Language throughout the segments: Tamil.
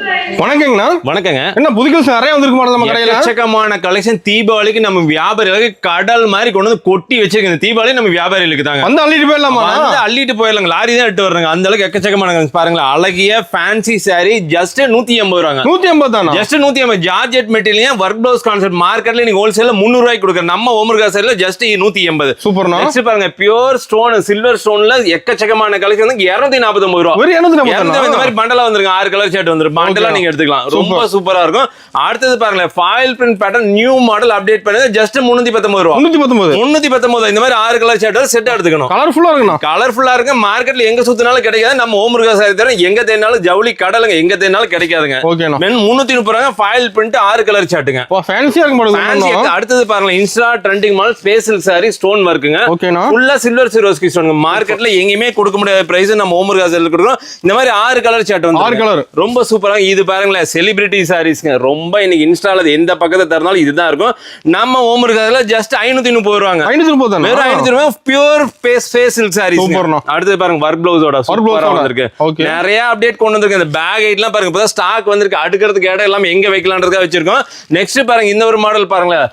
வணக்கங்கண்ணா. வணக்கங்க. என்ன புது கலெக்ஷன் நிறைய வந்திருக்கு மாடல் நம்ம கடையில. எக்கச்சக்கமான கலெக்ஷன் தீபாவளிக்கு நம்ம வியாபாரிகளுக்கு கடல் மாதிரி கொண்டு வந்து கொட்டி வச்சிருக்கோம். தீபாவளி நம்ம வியாபாரிகளுக்கு தாங்க. வந்து அள்ளிட்டு போயிடலாமா? வந்து அள்ளிட்டு போயிடலாங்க. லாரி தான் எடுத்து வர்றாங்க. அந்த அளவுக்கு எக்கச்சக்கமான பாருங்களா, அழகிய ஃபேன்சி சாரி ஜஸ்ட் 180 ரூபாங்க. 180 தானா? Just 180. Georgette material work blouse concept மார்க்கெட்ல நீங்க ஹோல்சேல்ல 300 ரூபாய்க்கு கொடுக்குறோம். நம்ம ஓமர்கா சைடுல ஜஸ்ட் 180. சூப்பர்ண்ணா. நெக்ஸ்ட் பாருங்க, பியூர் ஸ்டோன் சில்வர் ஸ்டோன்ல எக்கச்சக்கமான கலெக்ஷன் 249 ரூபாய். ஒரு 249. இந்த மாதிரி பண்டலா வந்துருங்க. 6 கலர் ஷர்ட் வந்துரும். பண்டலா நீங்க எடுத்துக்கலாம். ரொம்ப சூப்பரா இருக்கும். அடுத்தது பாருங்க, foil print pattern new model update பண்ணது ஜஸ்ட் 319 ரூபாய். 319. இந்த மாதிரி 6 கலர் ஷர்ட் செட் எடுத்துக்கணும். கலர்ஃபுல்லா இருக்குண்ணா. கலர்ஃபுல்லா இருக்கு. மார்க்கெட்ல எங்க சுத்தினாலும் கிடைக்காது. நம்ம ஓமர்கா சாரி தர எங்க தேடினாலும் ஜவுளி கடலுங்க. எங்க தேடினாலும் கிடைக்காதுங்க. ஓகேண்ணா. 330 ரூபாய். ஃபாயில் பிரிண்ட் 6 கலர் ஷர்ட்டுங்க. ஃபேன்சியா இருக்கு மாடல். அடுத்தது பாருங்க, insta trending model special sari stone வர்க்குங்க. ஓகேண்ணா. ஃபுல்லா சில்வர் சிரோஸ்கி ஸ்டோன். மார்க்கெட்ல எங்கயுமே கொடுக்க முடியாத பிரைஸ் நம்ம ஓமர்கா சாரில கொடுக்குறோம். இந்த மாதிரி 6 கலர் ஷர்ட் வந்து 6 கலர் ரொம்ப சூப்பரா. இது பாருங்களேன், செலிபிரிட்டி சாரீஸ்ங்க. ரொம்ப இன்னைக்கு இன்ஸ்டால எந்த பக்கத்தை தரனாலும் இதுதான் இருக்கும். நம்ம ஓமர்கால ஜஸ்ட் 530 ரூபாங்க. 530 தான? வெறும் 530 ரூபாய். Pure facial sarees. அடுத்து பாருங்க, வர்க் ப்ளவுஸோட சூப்பரா வந்திருக்கு. நிறைய அப்டேட் கொண்டு வந்திருக்கு. இந்த பேக் ஐட்லாம் பாருங்க, இப்பதான் ஸ்டாக் வந்திருக்கு. அடுக்கிறதுக்கு இடம் எல்லாம் எங்க வைக்கலாம்ன்றதுக்காக வச்சிருக்கோம். நெக்ஸ்ட் பாருங்க, இந்த ஒரு மாடல் பாருங்களேன்.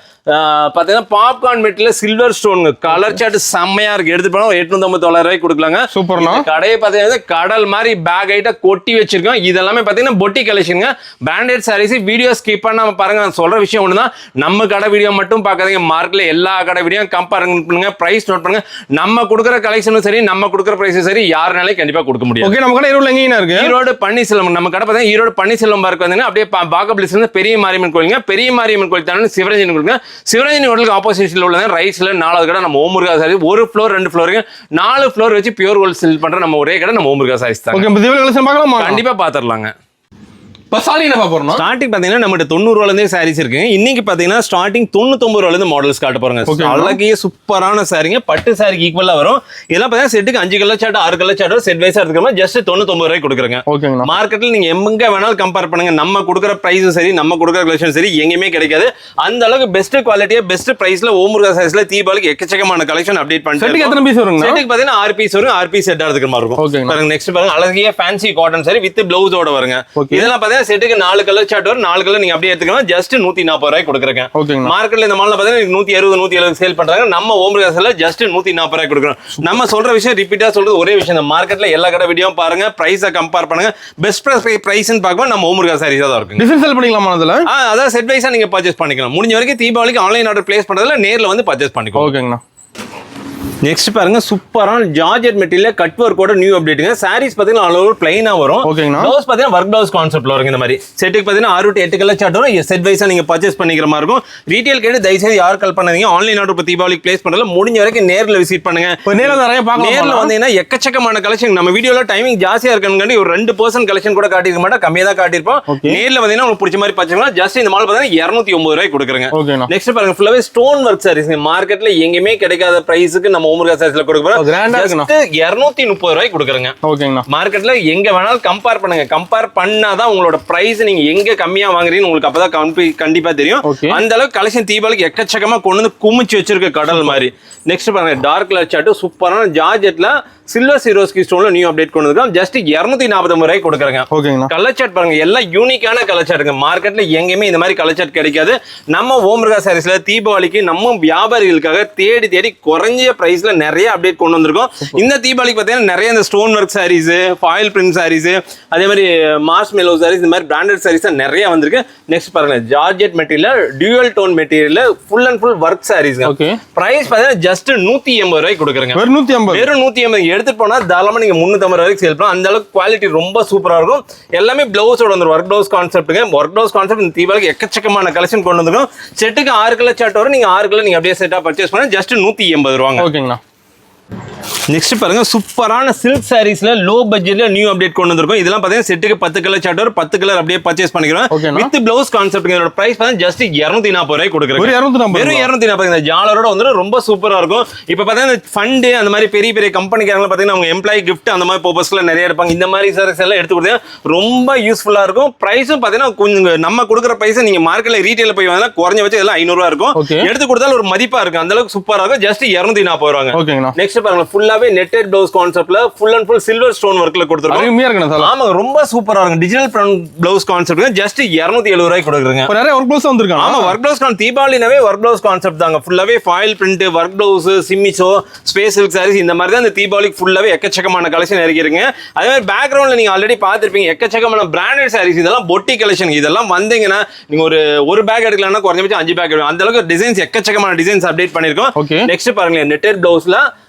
பாத்தீங்கன்னா popcorn material silver stone colour chart செம்மையா இருக்கு. எடுத்து போனா 859 ரூபாய்க்கு கொடுக்கலாங்க. சூப்பர்ண்ணா. கடையை பாத்தீங்கன்னா கடல் மாதிரி பேக் ஐட்ட கொட்டி வச்சிருக்கோம். இதெல்லாமே பாத்தீங்கன்னா பொட்டி collection. Branded sarees. Video skip பண்ணாம பாருங்க. நான் சொல்ற விஷயம் ஒண்ணுதான், நம்ம கடை வீடியோ மட்டும் பாக்காதீங்க. மார்க்கெட்ல எல்லா கடை வீடியோ கம்பேர் பண்ணுங்க, பிரைஸ் நோட் பண்ணுங்க. நம்ம கொடுக்குற கலெக்ஷனும் சரி, நம்ம கொடுக்குற பிரைஸும் சரி, யாருனாலும் கண்டிப்பா கொடுக்க முடியும். ஓகே, நம்ம கடை ஈரோடு எங்கேயா இருக்கு? ஈரோடு பன்னீர்செல்வம். நம்ம கடை பாத்தீங்கன்னா ஈரோடு பன்னீர்செல்வம் பார்க் வந்தீங்கன்னா அப்படியே பாகபிளிஸ் வந்து பெரிய மாரியம்மன் கோயிலுங்க. பெரிய மாரியம்மன் கோயில் தாண்டி சிவரஞ்சன் கோயிலுங்க. சிவரஞ்சனி ஹோட்டலுக்கு ஆப்போசிட்ல உள்ளது ரைட்ல 4வது கடை நம்ம ஓமர்கா சாரி. ஒரு ஃப்ளோர் 2 ஃப்ளோர் 4 ஃப்ளோர் வச்சு பியூர் கோல்ட் செல் பண்ற நம்ம ஒரே கடை நம்ம ஓமர்கா சாரீஸ் தான். ஓகே, தீபாவளி கலெக்ஷன் பார்க்கலாமா? கண்டிப்பா பாத்துறலாங்க. ஸ்டார்டிங் பாத்தீங்கன்னா நம்ம 90 ரூபாயில இருந்தே சாரீஸ் இருக்கு. இன்னைக்கு பாத்தீங்கன்னா ஸ்டார்டிங் 99 ரூபாயில இருந்து மாடல்ஸ் காட்ட போறாங்க. அழகிய சூப்பரான சாரிங்க. பட்டு சாரிக்கு ஈக்குவலா வரும். இதெல்லாம் பாத்தீங்கன்னா செட்டுக்கு 5 colour chart 6 colour chart set வைஸா எடுத்துக்கோங்க. ஜஸ்ட் 99 ரூபாய்க்கு கொடுக்குறேங்க. மார்க்கெட்ல நீங்க எங்க வேணாலும் கம்பேர் பண்ணுங்க. நம்ம கொடுக்குற பிரைஸும் சரி, நம்ம கொடுக்குற கலெக்ஷன் சரி, எங்கேயுமே கிடைக்காது. அந்த அளவுக்கு பெஸ்ட் குவாலிட்டியா பெஸ்ட் பிரைஸ்ல ஓமர்கா சாரீஸ்ல தீபாவளிக்கு எக்கச்சக்கமான கலெக்ஷன் அப்டேட் பண்ணிட்டு. செட்டுக்கு எத்தனை பீஸ் வருங்க? செட்டுக்கு பாத்தீங்கன்னா 6 பீஸ் வரும். 6 பீஸ் செட் எடுத்துக்கிற மாதிரி இருக்கும். பாருங்க, நெக்ஸ்ட் பாருங்க, அழகிய ஃபேன்சி காட்டன் சாரி வித் பிளவுஸோட வருங்க. இதெல்லாம் பாத்தீங்கன்னா செட்டுக்கு 4 கலர் சார்ட் வரும். 4 கலர் நீங்க அப்படியே எடுத்துக்கலாம். ஜஸ்ட் 140 ரூபாய்க்கு கொடுக்குறேங்க. மார்க்கெட்ல இந்த மாடல் பாத்தீங்கன்னா 160 170 சேல் பண்றாங்க. நம்ம ஓமர்கா சாரில ஜஸ்ட் 140 ரூபாய்க்கு கொடுக்குறோம். நம்ம சொல்ற விஷயம் ரிப்பீட்டா சொல்றது ஒரே விஷயம் தான். மார்க்கெட்ல எல்லா கடை வீடியோ பாருங்க, பிரைஸை கம்பேர் பண்ணுங்க. பெஸ்ட் பிரைஸ்னு பார்க்கும்போது நம்ம ஓமர்கா சாரீஸ் தான் இருக்கும். டிசைன் செல் பண்ணிக்கலாமா அதுல? அதாவது செட் வைஸா நீங்க பர்ச்சேஸ் பண்ணிக்கலாம். முடிஞ்ச வரைக்கும் தீபாவளிக்கு ஆன்லைன் ஆர்டர் பிளேஸ் பண்றதுல நேர்ல வந்து பர்ச்சேஸ் பண்ணிக்கோங்க. ஓகேங்கண்ணா. நெக்ஸ்ட் பாருங்க, சூப்பரான ஜார்ஜெட் மெட்டீரியல் கட் வர்க்கோட நியூ அப்டேட்டுங்க. சாரீஸ் பாத்தீங்கன்னா ஆல் ஓவர் பிளைனா வரும். ப்ளவுஸ் பாத்தீங்கன்னா வர்க் ப்ளவுஸ் கான்செப்ட்ல வரும். இந்த மாதிரி செட்டுக்கு பாத்தீங்கன்னா 6 to 8 கலர் சார்ட் வரும். செட் வைஸா நீங்க பர்ச்சேஸ் பண்ணிக்கிற மாதிரி இருக்கும். ரீட்டைல் கேட்டு தயவுசெய்து யார் கால் பண்ணாதீங்க. ஆன்லைன் ஆர்டர் தீபாவளிக்கு பிளேஸ் பண்றதுல முடிஞ்ச வரைக்கும் நேர்ல விசிட் பண்ணுங்க. நேர்ல வந்தீங்கன்னா எக்கச்சக்கமான கலெக்ஷன். நம்ம வீடியோல டைமிங் ஜாஸ்தியா இருக்குன்னு ஒரு 2% கலெக்ஷன் கூட காட்டிருக்க மாட்டோம். கம்மியா தான் காட்டியிருப்போம். நேர்ல வந்தீங்கன்னா உங்களுக்கு பிடிச்ச மாதிரி பர்ச்சேஸ் ஜஸ்ட் இந்த மாடல் பாத்தீங்கன்னா 290 ரூபாய்க்கு கொடுக்குறேங்க. நெக்ஸ்ட் பாருங்க, ஃபுல்லாவே ஸ்டோன் வர்க் சாரீஸ். மார்க்கெட்ல எங்கேயுமே கிடைக்காத பிரைஸுக்கு நம்ம ஓமர்கா சாரீஸ்ல கொடுக்குறோம். 230 ரூபாய்க்கு கொடுக்குறேங்க. மார்க்கெட்ல எங்க வேணாலும் கம்பேர் பண்ணுங்க. கம்பேர் பண்ணாதான் உங்களோட பிரைஸ் நீங்க எங்க கம்மியா வாங்குறீங்கன்னு உங்களுக்கு அப்பதான் கண்டிப்பா தெரியும். அந்த அளவுக்கு கலெக்ஷன் தீபாவளிக்கு எக்கச்சக்கமா கொண்டு வந்து குமிச்சு வச்சிருக்க கடல் மாதிரி. நெக்ஸ்ட் பாருங்க, டார்க் கலர் சார்ட் சூப்பரான ஜார்ஜெட்ல சில்வர் சிரோஸ்கி ஸ்டோன்ல நியூ அப்டேட் கொண்டு வந்திருக்கோம். ஜஸ்ட் 249 ரூபாய்க்கு கொடுக்குறேங்க. கலர் சார்ட் பாருங்க, எல்லாம் யூனிக்கான கலர் சார்ட்டுங்க. மார்க்கெட்ல எங்கேயுமே இந்த மாதிரி கலர் சார்ட் கிடைக்காது. நம்ம ஓமர்கா சாரீஸ்ல தீபாவளிக்கு நம்ம வியாபாரிகளுக்காக தேடி தேடி குறைஞ்ச பிரைஸ்ல நிறைய அப்டேட் கொண்டு வந்திருக்கோம். இந்த தீபாவளிக்கு பார்த்தீங்கன்னா நிறைய இந்த stone work sarees, foil print sarees, அதே மாதிரி மார்ஷ் மெலோ சாரீஸ், இந்த மாதிரி பிராண்டட் சாரீஸ் நிறைய வந்திருக்கு. நெக்ஸ்ட் பாருங்க, georgette material dual tone material full and full work sarees. Price பார்த்தீங்கன்னா ஜஸ்ட் 180 ரூபாய்க்கு கொடுக்குறேங்க. வெறும் 180 எடுத்துட்டு போனா தாராளமா நீங்க 350 ரூபாய்க்கு சேல் பண்ணலாம். அந்த அளவுக்கு குவாலிட்டி ரொம்ப சூப்பரா இருக்கும். எல்லாமே பிளவுஸோட வந்து ஒர்க் பிளவுஸ் கான்செப்ட்டுங்க. ஒர்க் பிளவுஸ் கான்செப்ட் இந்த தீபாவளிக்கு எக்கச்சக்கமான கலெக்ஷன் கொண்டு வந்திருக்கோம். செட்டுக்கு 6 கலர் சார்ட் வரும். நீங்க 6 கலர் நீங்க அப்படியே செட்டா பர்ச்சேஸ் பண்ணா ஜஸ்ட் 180 ரூபாங்க. ஓகேங்களா. நெக்ஸ்ட் பாருங்க, சூப்பரான சில்க் சாரீஸ்ல லோ பட்ஜெட்ல நியூ அப்டேட் கொண்டு வந்திருக்கோம். இதெல்லாம் பாத்தீங்கன்னா செட்டுக்கு 10 கலர் சார்ட் வரும். 10 கலர் அப்படியே பர்ச்சேஸ் பண்ணிக்கிறோம். With blouse concept. இதோட பிரைஸ் பாத்தீங்கன்னா ஜஸ்ட் 240 ரூபாய்க்கு கொடுக்குறேன். வெறும் 240. இந்த ஜாலரோட வந்து ரொம்ப சூப்பரா இருக்கும். இப்ப பாத்தீங்கன்னா ஃபண்ட் அந்த மாதிரி பெரிய பெரிய கம்பெனிக்காரங்க பாத்தீங்கன்னா அவங்க எம்ப்ளாயி கிஃப்ட் அந்த மாதிரி பர்பஸ்ல நிறைய எடுப்பாங்க. இந்த மாதிரி சாரீஸ் எல்லாம் எடுத்து கொடுத்தீங்கன்னா ரொம்ப யூஸ்ஃபுல்லா இருக்கும். பிரைஸும் பாத்தீங்கன்னா கொஞ்சம் நம்ம கொடுக்குற பிரைஸ் நீங்க மார்க்கெட்ல ரீட்டைல போய் வாங்கினா குறைஞ்ச வச்சு எல்லாம் 500 ரூபாய் இருக்கும். எடுத்து கொடுத்தாலும் ஒரு மதிப்பா இருக்கும். அந்த அளவுக்கு சூப்பரா இருக்கும். ஜஸ்ட் 240 ரூபாங்க. நெக்ஸ்ட் பாருங்க, ஃபுல்லா ஃபுல்லாவே நெட்டட் ப்ளவுஸ் கான்செப்ட்ல full and full silver stone ஒர்க்ல கொடுத்துருக்கோம். அருமையா இருக்கு சார். ஆமா, ரொம்ப சூப்பரா இருக்கும். Digital print blouse concept just 270 ரூபாய்க்கு கொடுக்குறீங்க. நிறைய ஒர்க் ப்ளவுஸ் வந்திருக்காங்க. ஆமா, ஒர்க் ப்ளவுஸ் தீபாவளினாவே ஒர்க் ப்ளவுஸ் கான்செப்ட் தாங்க. ஃபுல்லாவே ஃபாயில் பிரிண்ட், ஒர்க் ப்ளவுஸ், சிம்மிச்சோ, ஸ்பேஸ் சில்க் சாரீஸ் இந்த மாதிரி தான் இந்த தீபாவளிக்கு ஃபுல்லாவே எக்கச்சக்கமான கலெக்ஷன் இறக்கிருங்க. அதே மாதிரி பேக்ரவுண்ட்ல நீங்க ஆல்ரெடி பார்த்திருப்பீங்க எக்கச்சக்கமான பிராண்டட் சாரீஸ். இதெல்லாம் பொட்டி கலெக்ஷன். இதெல்லாம் வந்தீங்கன்னா நீங்க ஒரு பேக் எடுக்கலாம்னா குறைஞ்சபட்சம் 5 பேக் எடுக்கும். அந்த அளவுக்கு டிசைன்ஸ் எக்கச்சக்கமான டிசைன்ஸ் அப்டேட் பண்ணிருக்கோம். நெக்ஸ்ட் பாருங்க, நெட்டட் ப்ளவுஸ்ல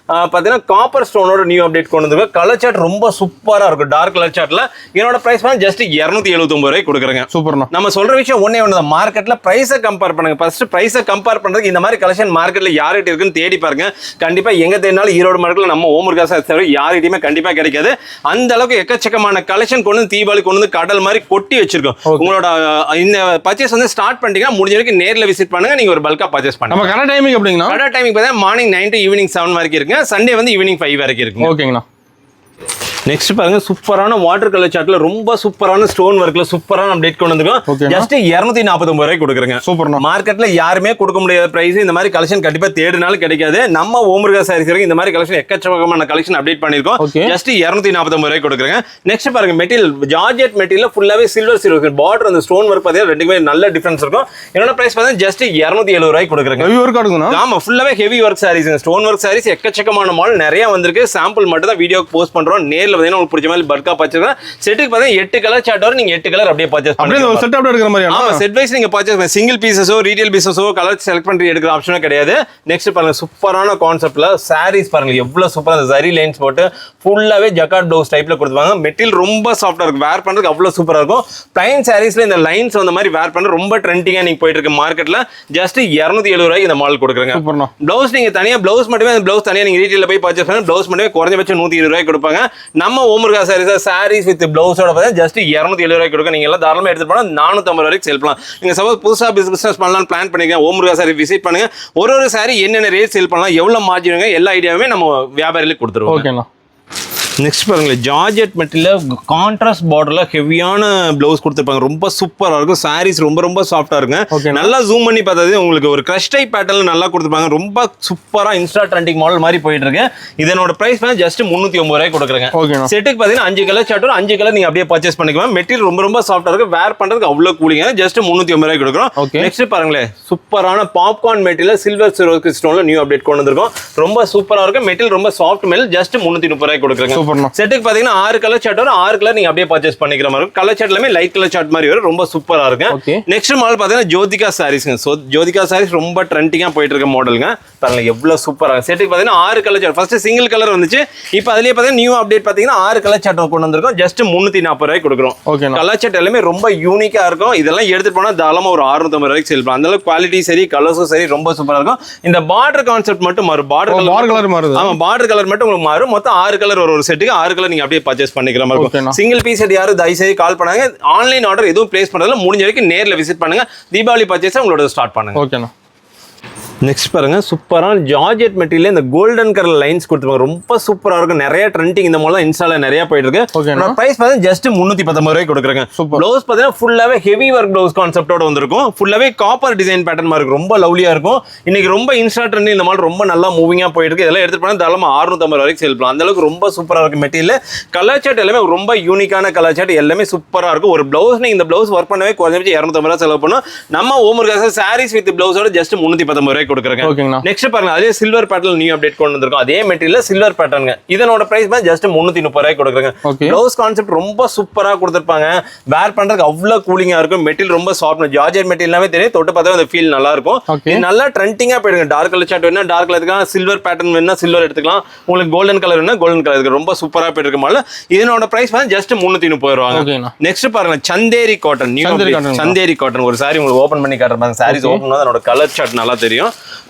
பார்த்தீங்கன்னா காப்பர் ஸ்டோனோட நியூ அப்டேட் கொண்டு வந்து கலர் சார்ட் ரொம்ப சூப்பரா இருக்கும். டார்க் கலர் சார்ட்ல என்னோட பிரைஸ் வந்து ஜஸ்ட் 279 ரூபாய் கொடுக்குறேங்க. சூப்பர்ண்ணா. நம்ம சொல்ற விஷயம் ஒண்ணே ஒன்று தான், மார்க்கெட்ல பிரைஸை கம்பேர் பண்ணுங்க. ஃபர்ஸ்ட் பிரைஸை கம்பேர் பண்றதுக்கு இந்த மாதிரி கலெக்ஷன் மார்க்கெட்ல யார்கிட்ட இருக்குன்னு தேடி பாருங்க. கண்டிப்பா எங்க தேடினாலும் ஈரோடு மார்க்கெட்ல நம்ம ஓமுருகாசா தவிர யார்கிட்டயுமே கண்டிப்பா கிடைக்காது. அந்த அளவுக்கு எக்கச்சக்கமான கலெக்ஷன் கொண்டு வந்து தீபாவளி கொண்டு வந்து கடல் மாதிரி கொட்டி வச்சிருக்கோம். உங்களோட இந்த பர்ச்சேஸ் வந்து ஸ்டார்ட் பண்ணிட்டீங்கன்னா முடிஞ்ச வரைக்கும் நேர்ல விசிட் பண்ணுங்க. நீங்க ஒரு பல்கா பர்ச்சேஸ் பண்ணுங்க. நம்ம கடை டைமிங் எப்படிங்கண்ணா? கடை டைமிங் பார்த்தா மார்னிங் 9 to ஈவினிங் 7 வரைக்கும் இருக்குங்க. சண்டே வந்து ஈவினிங் 5 வரைக்கும் இருக்கு. ஓகேங்கண்ணா. நெக்ஸ்ட் பாருங்க, சூப்பரான வாட்டர் கலர் சார்ட்ல ரொம்ப சூப்பரான ஸ்டோன் ஒர்க்ல சூப்பரான அப்டேட் கொண்டு வந்திருக்கோம். ஜஸ்ட் 249 ரூபாய் கொடுக்குறேங்க. சூப்பர்ண்ணா. மார்க்கெட்ல யாருமே கொடுக்க முடியாத பிரைஸ். இந்த மாதிரி கலெக்ஷன் கண்டிப்பா தேடினாலும் கிடைக்காது. நம்ம ஓமுருகா சாரீஸ் வரைக்கும் இந்த மாதிரி கலெக்ஷன் எக்கச்சக்கமான கலெக்ஷன் அப்டேட் பண்ணிருக்கோம். ஜஸ்ட் 249 ரூபாய் கொடுக்குறேங்க. நெக்ஸ்ட் பாருங்க, மெட்டீரியல் ஜார்ஜெட் மெட்டீரியல் ஃபுல்லாவே சில்வர் பார்டர் அந்த ஸ்டோன் ஒர்க் பார்த்தீங்கன்னா ரெண்டுமே நல்ல டிஃபரன்ஸ் இருக்கும். என்னோட பிரைஸ் பார்த்தீங்கன்னா ஜஸ்ட் 270 ரூபாய் கொடுக்குறேங்க. ஹெவி ஒர்க் ஆடுங்கண்ணா. ஆமா, ஃபுல்லாவே heavy work sarees, stone work sarees எக்கச்சக்கமான மாடல் நிறைய வந்திருக்கு. சாம்பிள் மட்டும் தான் வீடியோக்கு போஸ்ட் பண்றோம். நேர்ல வந்து உங்களுக்கு பிடிச்ச மாதிரி பல்கா பர்ச்சேஸ் செட்டுக்கு பார்த்தா 8 கலர் சார்ட் வரும். நீங்க 8 கலர் அப்படியே பர்ச்சேஸ் பண்ணுங்க. ஒரு செட் அப்படியே எடுக்கிற மாதிரி. ஆமா, செட் வைஸ் நீங்க பர்ச்சேஸ் பண்ணி சிங்கிள் பீசஸோ ரீட்டைல் பீசஸோ கலர் செலக்ட் பண்ணி எடுக்கிற ஆப்ஷனே கிடையாது. நெக்ஸ்ட் பாருங்க, சூப்பரான கான்செப்ட்ல சாரீஸ் பாருங்க எவ்வளவு சூப்பரா ஜரி லைன்ஸ் போட்டு ஃபுல்லாவே ஜக்கார்ட் ப்ளவுஸ் டைப்ல கொடுத்துவாங்க. மெட்டீரியல் ரொம்ப சாஃப்ட்டா இருக்கும். வேர் பண்றதுக்கு அவ்வளவு சூப்பரா இருக்கும். பிளைன் சாரீஸ்ல இந்த லைன்ஸ் வந்த மாதிரி வேர் பண்ண ரொம்ப ட்ரெண்டிங்கா நீங்க போயிட்டு இருக்கு மார்க்கெட்ல. ஜஸ்ட் 270 ரூபாய்க்கு இந்த மாடல் கொடுக்குறேங்க. ப்ளவுஸ் நீங்க தனியா ப்ளவுஸ் மட்டுமே அந்த ப்ளவுஸ் தனியா நீங்க ரீட்டைல்ல போய் பர்ச்சேஸ் பண்ணா ப்ளவுஸ் மட்டுமே குறைஞ்சபட்சம் 120 ரூபாய்க்கு கொடுப்பாங்க. நம்ம ஓமுருகா சாரீஸ் வித் ப்ளவுஸோட பார்த்தா ஜஸ்ட் 270 ரூபாய்க்கு கொடுக்க. நீங்க எல்லாம் தாராளமா எடுத்து போனா 450 வரைக்கும் சேல் பண்ணலாம். நீங்க சப்போஸ் புதுசா பிசினஸ் பண்ணலாம் பிளான் பண்ணிக்க ஓமுருகா சாரி விசிட் பண்ணுங்க. ஒரு சாரி என்னென்ன ரேட் சேல் பண்ணலாம், எவ்வளவு மார்ஜின், எல்லா ஐடியாவுமே நம்ம வியாபாரிகளுக்கு கொடுத்துருவோம். ஓகேண்ணா. நெக்ஸ்ட் பாருங்களேன், ஜார்ஜெட் மெட்டீரியல் கான்ட்ராஸ்ட் பார்டர்ல ஹெவியான ப்ளவுஸ் கொடுத்துருப்பாங்க. ரொம்ப சூப்பரா இருக்கும். சாரீஸ் ரொம்ப ரொம்ப சாஃப்டா இருக்கும். நல்லா ஜூம் பண்ணி பார்த்தது உங்களுக்கு ஒரு கிரஷ் டைப் பேட்டர்ல நல்லா கொடுத்துருப்பாங்க. ரொம்ப சூப்பரா இன்ஸ்டா ட்ரெண்டிங் மாடல் மாதிரி போயிட்டு இருக்கு. இதனோட பிரைஸ் ஜஸ்ட் 309 ரூபாய் கொடுக்குறேங்க. செட்டுக்கு பார்த்தீங்கன்னா 5 கலர் சார்ட் வரும். 5 கலர் நீங்க அப்படியே பர்ச்சேஸ் பண்ணிக்கலாம். மெட்டீரியல் ரொம்ப ரொம்ப சாஃப்டா இருக்கு. வேர் பண்றதுக்கு அவ்வளவு கூலிங்க. ஜஸ்ட் 309 ரூபாய் கொடுக்குறோம். நெக்ஸ்ட் பாருங்களேன், சூப்பரான popcorn material silver சிரோஸ்கி ஸ்டோன்ல new update கொண்டு வந்திருக்கோம். ரொம்ப சூப்பரா இருக்கு. மெட்டீரியல் ரொம்ப சாஃப்ட் மெட்டீரியல். ஜஸ்ட் 330 ரூபாய் கொடுக்குறேங்க. செட்டுக்கு பாத்தீங்கன்னா 6 கலர் சார்ட் வரும். 6 கலர் நீங்க அப்படியே பர்ச்சேஸ் பண்ணிக்கிற மாதிரி இருக்கும். கலர் சார்ட் எல்லாமே லைட் கலர் சார்ட் மாதிரி வரும். ரொம்ப சூப்பரா இருக்கு. நெக்ஸ்ட் மாடல் பாத்தீங்கன்னா ஜோதிகா சாரீஸ்ங்க. சோ ஜோதிகா சாரீஸ் ரொம்ப ட்ரெண்டிங்கா போயிட்டு இருக்க மாடலுங்க. பாருங்க எவ்வளவு சூப்பரா இருக்கு. செட்டுக்கு பாத்தீங்கன்னா 6 colour chart. First single colour வந்துச்சு. இப்போ அதுலயே பாத்தீங்கன்னா நியூ அப்டேட் பாத்தீங்கன்னா 6 கலர் சார்ட் கொண்டு வந்திருக்கோம். ஜஸ்ட் 340 ரூபாய் கொடுக்குறோம். கலர் சார்ட் எல்லாமே ரொம்ப யூனிக்கா இருக்கும். இதெல்லாம் எடுத்துட்டு போனா தாராளமா ஒரு 650 ரூபாய்க்கு சேல் பண்ணலாம். அந்த அளவுக்கு குவாலிட்டி சரி, கலர்ஸும் சரி ரொம்ப சூப்பரா இருக்கும். இந்த பார்டர் கான்செப்ட் மட்டும் மாறும். பார்டர் கலர் மாறுது. ஆமா, பார்டர் கலர் மட்டும் உங்களுக்கு மாறும். மொத்தம் 6 கலர் ஒரு செட்டுக்கு 6 கலர் நீங்க அப்படியே பர்ச்சேஸ் பண்ணிக்கிற மாதிரி இருக்கும். சிங்கிள் பீஸ் யாரும் தயவுசெய்து கால் பண்ணாங்க. ஆன்லைன் ஆர்டர் எதுவும் பிளேஸ் பண்றதுல முடிஞ்ச வரைக்கும் நேர்ல விசிட் பண்ணுங்க. தீபாவளி பர்ச்சேஸ் உங்களோட ஸ்டார்ட் பண்ணுங்க. ஓகேண்ணா. நெக்ஸ்ட் பாருங்க, சூப்பரான ஜார்ஜெட் மெட்டீரியல் இந்த கோல்டன் கலர் லைன்ஸ் கொடுத்துருப்பாங்க. ரொம்ப சூப்பரா இருக்கும். நிறைய ட்ரெண்டிங் இந்த மாதிரி இன்ஸ்டால நிறைய போயிட்டு இருக்கு. பிரைஸ் பார்த்தா ஜஸ்ட் 319 ரூபாய் கொடுக்குறேங்க. ப்ளவுஸ் பார்த்தீங்கன்னா ஃபுல்லாவே ஹெவி ஒர்க் ப்ளவுஸ் கான்செப்டோட வந்திருக்கும். ஃபுல்லாவே காப்பர் டிசைன் பேட்டர்ன் மாதிரி இருக்கும். ரொம்ப லவ்லியா இருக்கும். இன்னைக்கு ரொம்ப இன்ஸ்டா ட்ரெண்டிங் இந்த மாதிரி ரொம்ப நல்லா மூவிங்கா போயிட்டு இருக்கு. இதெல்லாம் எடுத்துட்டு போனா தாராளமா 650 வரைக்கும் சேல் பண்ணலாம். அந்த அளவுக்கு ரொம்ப சூப்பரா இருக்கு மெட்டீரியல். கலர் சார்ட் எல்லாமே ரொம்ப யூனிக்கான கலர் சார்ட் எல்லாமே சூப்பரா இருக்கும். ஒரு பிளவுஸ் நீங்க இந்த பிளவுஸ் ஒர்க் பண்ணவே குறைஞ்சபட்சம் 250 ரூபாய் செலவு பண்ணும். நம்ம ஓமுருகா சாரீஸ் வித் பிளவுஸோட ஜஸ்ட் 319 ரூபாய் கொடுக்குறேங்க. நெக்ஸ்ட் பாருங்க, அதே சில்வர் பேட்டர்ன் நியூ அப்டேட் கொண்டு வந்திருக்கோம். அதே மெட்டீரியல் சில்வர் பேட்டர்ன். இதனோட பிரைஸ் ஜஸ்ட் 330 ரூபாய் கொடுக்குறேங்க. ப்ளவுஸ் கான்செப்ட் ரொம்ப சூப்பரா கொடுத்திருப்பாங்க. வேர் பண்றதுக்கு அவ்வளவு கூலிங்கா இருக்கும். மெட்டீரியல் ரொம்ப சாஃப்ட். ஜார்ஜெட் மெட்டீரியலாவே தெரியும். தொட்டு பார்த்தா அந்த ஃபீல் நல்லா இருக்கும். இது நல்லா ட்ரெண்டிங்கா போயிடுங்க. டார்க் கலர் சார்ட் வேணா டார்க் கலர் எடுத்துக்கலாம். சில்வர் பேட்டர்ன் வேணா சில்வர் எடுத்துக்கலாம். உங்களுக்கு கோல்டன் கலர் வேணா கோல்டன் கலர் எடுத்துக்கலாம். ரொம்ப சூப்பரா போயிட்டு இருக்கு. இதனோட பிரைஸ் ஜஸ்ட் 330 ரூபாய். நெக்ஸ்ட் பாருங்க, Chanderi cotton new Chanderi cotton ஒரு சாரி உங்களுக்கு ஓபன் பண்ணி காட்டுறாங்க. சாரீஸ் ஓபன் பண்ணா அதோட கலர் சார்ட் நல்லா தெரியும்.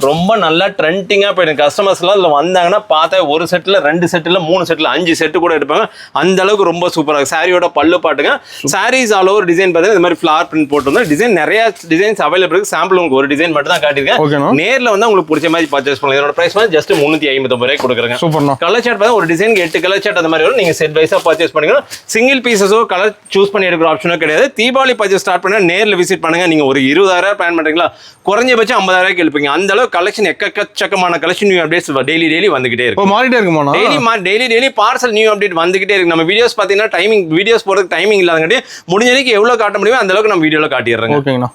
ரொம்ப நல்லா ட்ரெண்டிங்கா போயிடும். கஸ்டமர்ஸ் எல்லாம் இதுல வந்தாங்கன்னா பார்த்தா ஒரு செட்ல 2 செட்ல 3 செட்ல 5 செட்டு கூட எடுப்பாங்க. அந்த அளவுக்கு ரொம்ப சூப்பரா இருக்கு. சாரியோட பல்லு பாட்டுங்க. சாரீஸ் ஆல் ஓவர் டிசைன் பார்த்தீங்கன்னா இந்த மாதிரி ஃபிளார் பிரிண்ட் போட்டு டிசைன் நிறைய டிசைன்ஸ் அவைலபிள் இருக்கு. சாம்பிள் உங்களுக்கு ஒரு டிசைன் மட்டும் தான் காட்டியிருக்கேன். நேர்ல வந்து உங்களுக்கு பிடிச்ச மாதிரி பர்ச்சேஸ் பண்ணலாம். இதோட பிரைஸ் ஜஸ்ட் 359 ரூபாய் கொடுக்குறேங்க. கலர் சார்ட் பார்த்தா ஒரு டிசைனுக்கு 8 கலர் சார்ட் அந்த மாதிரி வரும். நீங்க செட் வைஸா பர்ச்சேஸ் பண்ணிக்கணும். சிங்கிள் பீசஸோ கலர் சூஸ் பண்ணி எடுக்கிற ஆப்ஷனோ கிடையாது. தீபாவளி பர்ச்சேஸ் ஸ்டார்ட் பண்ணா நேர்ல விசிட் பண்ணுங்க. நீங்க ஒரு 20,000 பிளான் பண்றீங்களா, குறைஞ்சபட்சம் 50,000 எழுப்பீங்க. அந்த அளவுக்கு கலெக்ஷன் எக்கச்சக்கமான கலெக்ஷன் நியூ அப்டேட்ஸ் டெய்லி வந்துகிட்டே இருக்கு. மாறிட்டே இருக்குமா? டெய்லி பார்சல் நியூ அப்டேட் வந்துகிட்டே இருக்கு. நம்ம வீடியோஸ் பாத்தீங்கன்னா வீடியோஸ் போறதுக்கு டைமிங் இல்லாதங்காட்டி முடிஞ்ச வரைக்கும் எவ்வளவு காட்ட முடியுமோ அந்த அளவுக்கு நம்ம வீடியோல காட்டிடுறோம். ஓகேங்கண்ணா.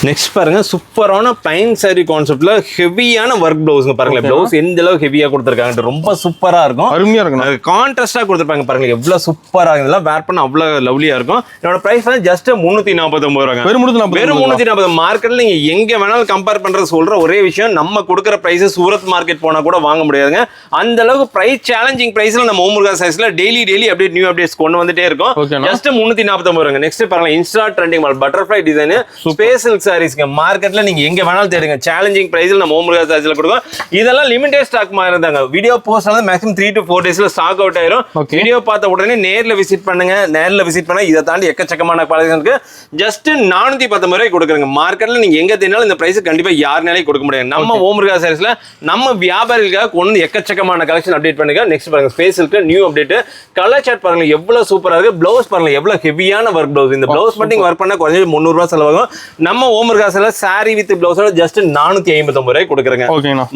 நெக்ஸ்ட் பாருங்க சூப்பரான பிளைன் சாரி கான்செப்ட்ல ஹெவியான ஒர்க் பிளவுஸ்ங்க பாருங்க. பிளவுஸ் எந்த அளவுக்கு ஹெவியா கொடுத்துருக்காங்க, ரொம்ப சூப்பரா இருக்கும், அருமையா இருக்கும். கான்ட்ராஸ்டா கொடுத்துருப்பாங்க பாருங்க, எவ்வளவு சூப்பரா இருக்கு. இதெல்லாம் வேர் பண்ண அவ்வளவு லவ்லியா இருக்கும். என்னோட பிரைஸ் வந்து ஜஸ்ட் 349 ரூபாங்க. வெறும் 340. மார்க்கெட்ல நீங்க எங்க வேணாலும் கம்பேர் பண்றது சொல்ற ஒரே விஷயம், நம்ம கொடுக்குற பிரைஸ் சூரத் மார்க்கெட் போனா கூட வாங்க முடியாதுங்க. அந்த அளவுக்கு பிரைஸ் சேலஞ்சிங் பிரைஸ்ல நம்ம ஓமுருகா சைஸ்ல டெய்லி அப்டேட் நியூ அப்டேட்ஸ் கொண்டு வந்துட்டே இருக்கும். ஜஸ்ட் 349 ரூபாங்க. நெக்ஸ்ட் பாருங்க இன்ஸ்டா ட்ரெண்டிங் மால் பட்டர்ஃப்ளை டிசைன் ஸ்பேஸ் சாரீஸ்ங்க. மார்க்கெட்ல நீங்க எங்க வேணாலும் தேடுங்க, சேலஞ்சிங் பிரைஸ்ல நம்ம ஓமுருகா சாரீஸ்ல கொடுக்கும். இதெல்லாம் லிமிடெட் ஸ்டாக் மாதிரி இருந்தாங்க. வீடியோ போஸ்ட் ஆனது மேக்ஸிமம் 3 to 4 டேஸ்ல ஸ்டாக் அவுட் ஆயிரும். வீடியோ பார்த்த உடனே நேர்ல விசிட் பண்ணுங்க. நேர்ல விசிட் பண்ணா இதை தாண்டி எக்கச்சக்கமான கலெக்ஷன் இருக்கு. ஜஸ்ட் 419 ரூபாய் கொடுக்குறங்க. மார்க்கெட்ல நீங்க எங்க தேடினாலும் இந்த பிரைஸ் கண்டிப்பா யாருனாலையும் கொடுக்க முடியாது. நம்ம ஓமுருகா சாரீஸ்ல நம்ம வியாபாரிகளுக்காக கொண்டு எக்கச்சக்கமான கலெக்ஷன் அப்டேட் பண்ணுங்க. நெக்ஸ்ட் பாருங்க ஸ்பேஸ்க்கு நியூ அப்டேட். கலர் சார்ட் பாருங்க எவ்வளவு சூப்பரா இருக்கு. பிளவுஸ் பாருங்க எவ்வளவு ஹெவியான ஒர்க் பிளவுஸ். இந்த பிளவுஸ் மட்டும் ஒர்க் பண்ணா குறைஞ்சது 300 ரூபாய் செலவாகும். நம்ம ஓமுருகா சாரி வித் பிளவுஸோட ஜஸ்ட் 459 ரூபாய் கொடுக்குறங்க.